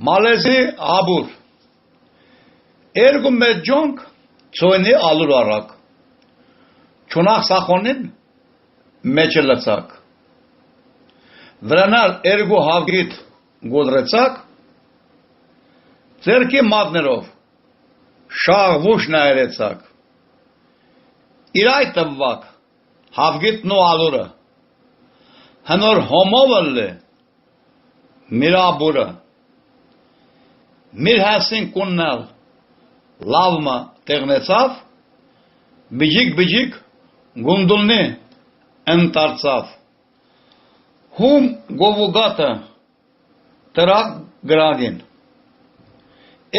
Մալեզի աբուր Երկու մեծ ջոնք ծոյնի ալուր առակ Չունախ սախոնին մեջը լծակ Վրանալ երկու հավգիտ գոդրեցակ Ձերքի մատներով շաղվուշ նայրեցակ Իրայ տվվակ հավգիտն ու ալուրը Հնոր հոմովըլլը Միրաբուրը Միր հասին կուննալ Լավմա տեղնեցավ Բիջիկ գունդուլնի ընտարցավ Հում գովուգատը տրակ գրագին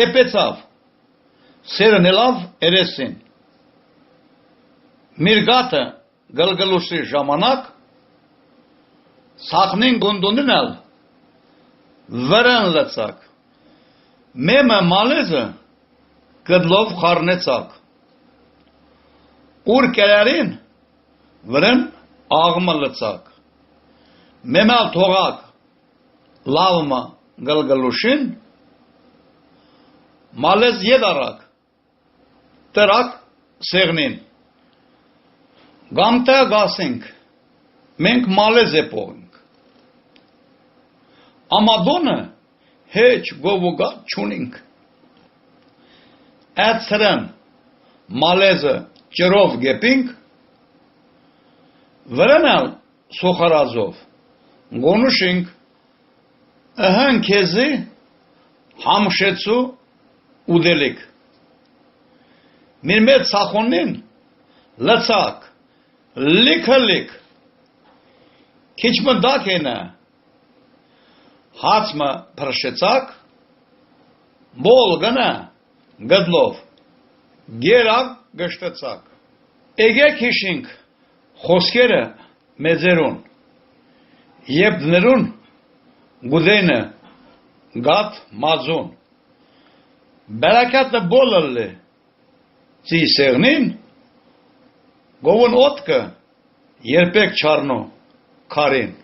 Էպեցավ Սերնելավ երեսին Միրգատը գլգլուշի ժամանակ Սախնին գունդունին ալ Վրան լծակ Մեմը մալեզը Գդլով խարնեցակ Ուր կերարին Վրան աղմը լծակ Մեմալ թողակ Լավմը գլգլուշին Մալեզ եդարակ Տրակ սեղնին Գամտա գասենք Մենք մալեզ է պողենք Ամադոնը Հեչ գովուգատ չունինք Այդ սրան մալեզը ճրով գեպինք Վրանալ սոխարազով Գոնուշինք Ըհան կեզի համշեցու ուդելիք Միր մեծ սախոնին լծակ լիքը Քիչմը դակ ենը Հացմը պրշեցակ Բոլ գնա Գդլով Գերակ գշտեցակ Էգեք հիշինք Խոսքերը մեծերուն Եբ դներուն Գուդենը Գատ մազուն Բերակատը բոլըլլի Ծի սեղնին Գովուն ոտկը Երպեք չարնու Քարին